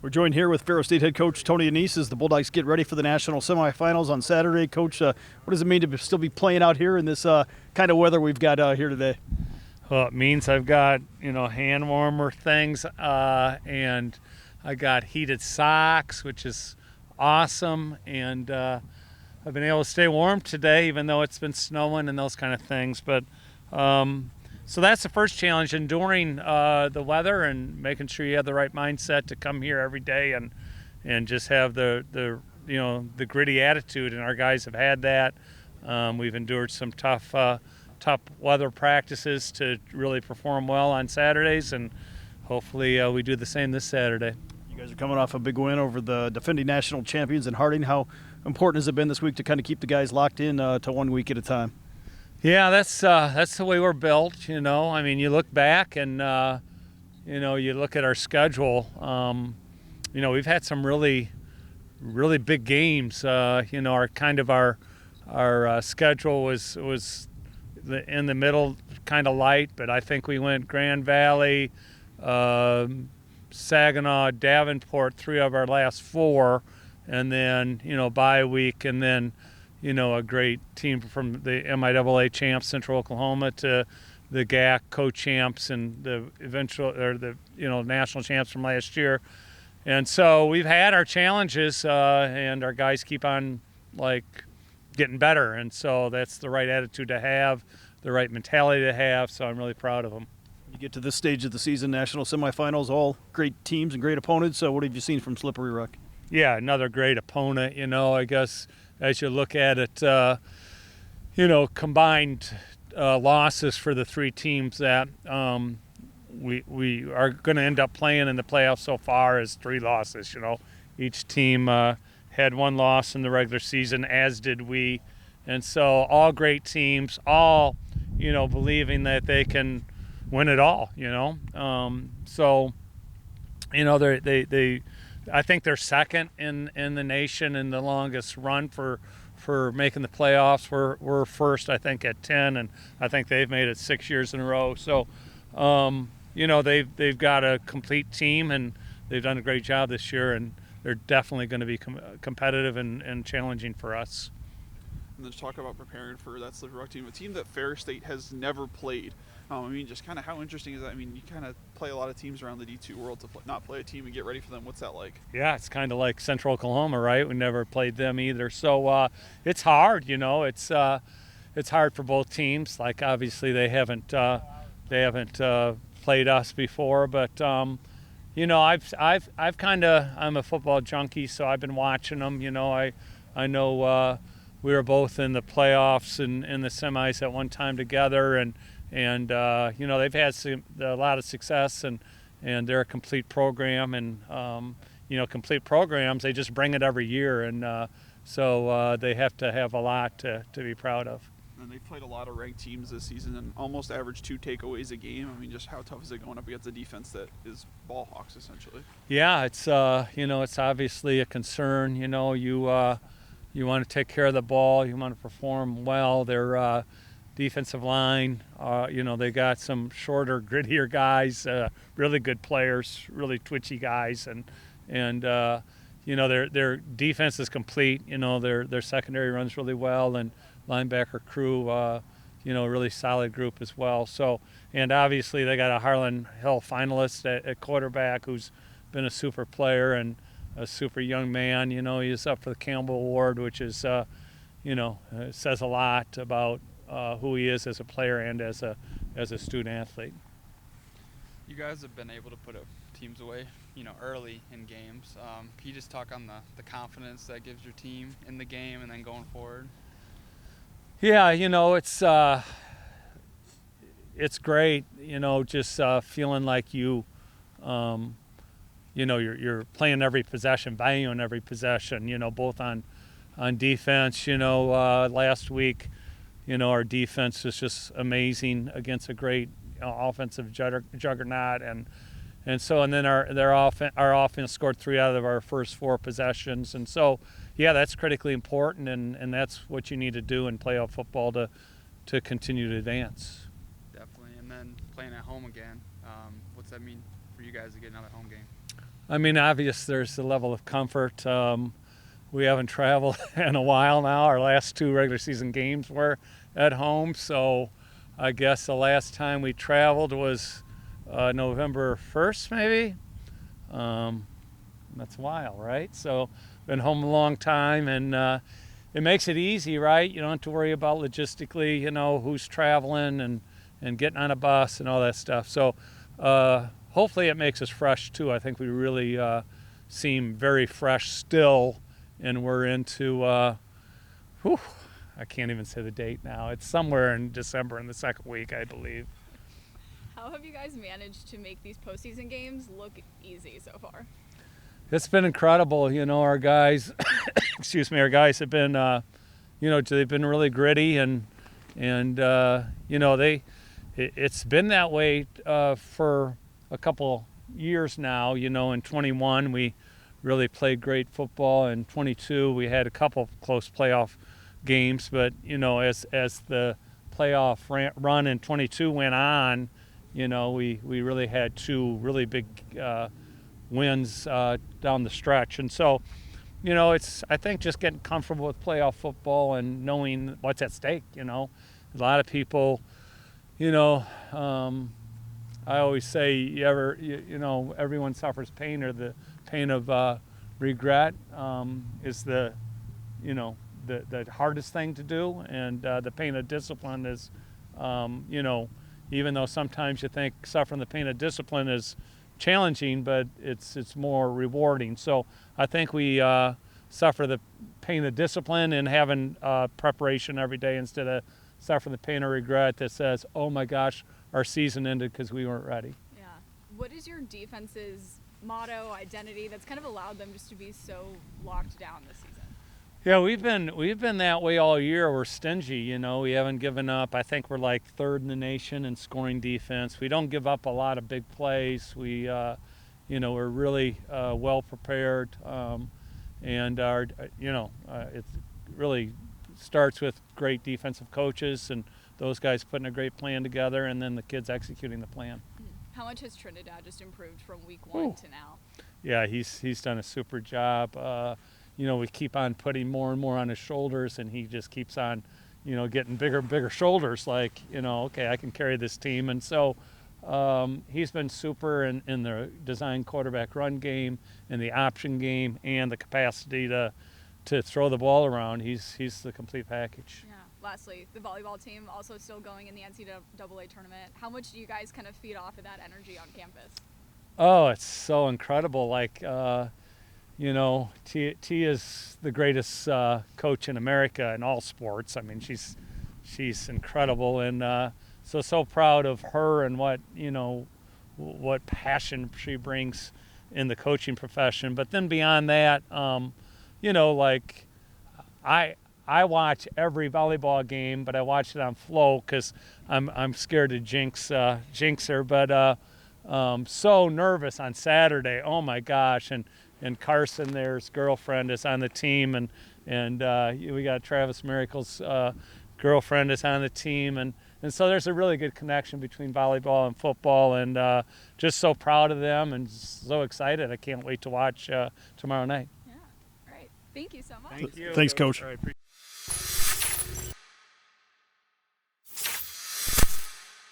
We're joined here with Ferris State head coach Tony Annese as the Bulldogs get ready for the national semifinals on Saturday. Coach, what does it mean to still be playing out here in this kind of weather we've got here today? Well, it means I've got, hand warmer things, and I got heated socks, which is awesome, and I've been able to stay warm today, even though it's been snowing and those kind of things. But so that's the first challenge, enduring the weather and making sure you have the right mindset to come here every day and just have the gritty attitude. And our guys have had that. We've endured some tough weather practices to really perform well on Saturdays, and hopefully we do the same this Saturday. You guys are coming off a big win over the defending national champions in Harding. How important has it been this week to kind of keep the guys locked in to 1 week at a time? Yeah, that's the way we're built. I mean, you look back and you look at our schedule. We've had some really big games. Our schedule was in the middle, kind of light, but I think we went Grand Valley, Saginaw, Davenport, 3 of our last 4, and then bye week, and then a great team from the MIAA champs, Central Oklahoma, to the GAC co-champs and the national champs from last year. And so we've had our challenges, and our guys keep on getting better. And so that's the right attitude to have, the right mentality to have. So I'm really proud of them. You get to this stage of the season, national semifinals, all great teams and great opponents. So what have you seen from Slippery Rock? Yeah, another great opponent. I guess as you look at it, combined losses for the 3 teams that we are going to end up playing in the playoffs so far is 3 losses. Each team had 1 loss in the regular season, as did we. And so all great teams, all, believing that they can win it all, I think they're second in the nation in the longest run for making the playoffs. We're first, I think, at 10, and I think they've made it 6 years in a row. So, they've got a complete team, and they've done a great job this year, and they're definitely going to be competitive and challenging for us. And then to talk about preparing for that Slippery Rock team, a team that Ferris State has never played. Just kind of how interesting is that? You kind of play a lot of teams around the D2 world to not play a team and get ready for them. What's that like? Yeah, it's kind of like Central Oklahoma, right? We never played them either. So it's hard, It's hard for both teams. Obviously they haven't played us before, but I'm a football junkie, so I've been watching them. I know we were both in the playoffs and in the semis at one time together, and they've had a lot of success, and they're a complete program, and complete programs, they just bring it every year, and so they have to have a lot to be proud of. And they've played a lot of ranked teams this season and almost averaged 2 takeaways a game. Just how tough is it going up against a defense that is ball hawks essentially? Yeah, it's it's obviously a concern. You want to take care of the ball, you want to perform well. Their defensive line, they got some shorter, grittier guys, really good players, really twitchy guys, and their defense is complete. Their secondary runs really well, and linebacker crew, really solid group as well. So, and obviously they got a Harlan Hill finalist at quarterback who's been a super player and a super young man. He's up for the Campbell Award, which is, says a lot about who he is as a player and as a student athlete. You guys have been able to put teams away, early in games. Can you just talk on the confidence that gives your team in the game and then going forward? Yeah, it's great, just feeling like you're playing every possession, valuing every possession, both on defense. Last week, our defense was just amazing against a great offensive juggernaut, and then our offense scored 3 out of our first 4 possessions, and so yeah, that's critically important, and that's what you need to do in playoff football to continue to advance. Definitely, and then playing at home again, what's that mean for you guys to get another home game? I mean, obvious there's a level of comfort. We haven't traveled in a while now. Our last 2 regular season games were at home, so I guess the last time we traveled was November 1st, maybe. That's a while, right? So been home a long time, and it makes it easy, right? You don't have to worry about logistically, who's traveling and getting on a bus and all that stuff. So hopefully it makes us fresh too. I think we really seem very fresh still, and we're into, I can't even say the date now. It's somewhere in December in the second week, I believe. How have you guys managed to make these postseason games look easy so far? It's been incredible. Our guys, our guys have been, they've been really gritty, and it's been that way for a couple years now. In 21 we really played great football. In 22 we had a couple close playoff games, but as the playoff run in 22 went on, we really had 2 really big wins down the stretch. And so, I think just getting comfortable with playoff football and knowing what's at stake. A lot of people, I always say, everyone suffers pain, or the pain of regret is the hardest thing to do, and the pain of discipline is, even though sometimes you think suffering the pain of discipline is challenging, but it's more rewarding. So I think we suffer the pain of discipline and having preparation every day, instead of suffering the pain of regret that says, oh my gosh, our season ended because we weren't ready. Yeah. What is your defense's motto, identity, that's kind of allowed them just to be so locked down this season? Yeah, we've been that way all year. We're stingy, we haven't given up. I think we're like 3rd in the nation in scoring defense. We don't give up a lot of big plays. We, we're really well prepared, and our, it really starts with great defensive coaches and those guys putting a great plan together, and then the kids executing the plan. How much has Trinidad just improved from week 1 to now? Yeah, he's done a super job. We keep on putting more and more on his shoulders, and he just keeps on, getting bigger and bigger shoulders, like, okay, I can carry this team. And so he's been super in the design quarterback run game, in the option game, and the capacity to throw the ball around. He's the complete package. Yeah. Lastly, the volleyball team also still going in the NCAA tournament. How much do you guys kind of feed off of that energy on campus? Oh, it's so incredible. Like, T is the greatest coach in America in all sports. I mean, she's incredible, and so proud of her and what passion she brings in the coaching profession. But then beyond that, like I watch every volleyball game, but I watch it on Flow because I'm scared to jinx her. But so nervous on Saturday. Oh my gosh! And Carson, there's girlfriend, is on the team, and we got Travis Miracle's girlfriend is on the team, and so there's a really good connection between volleyball and football, and just so proud of them and so excited. I can't wait to watch tomorrow night. Yeah. All right. Thank you so much. Thank you. Thanks, Coach. All right,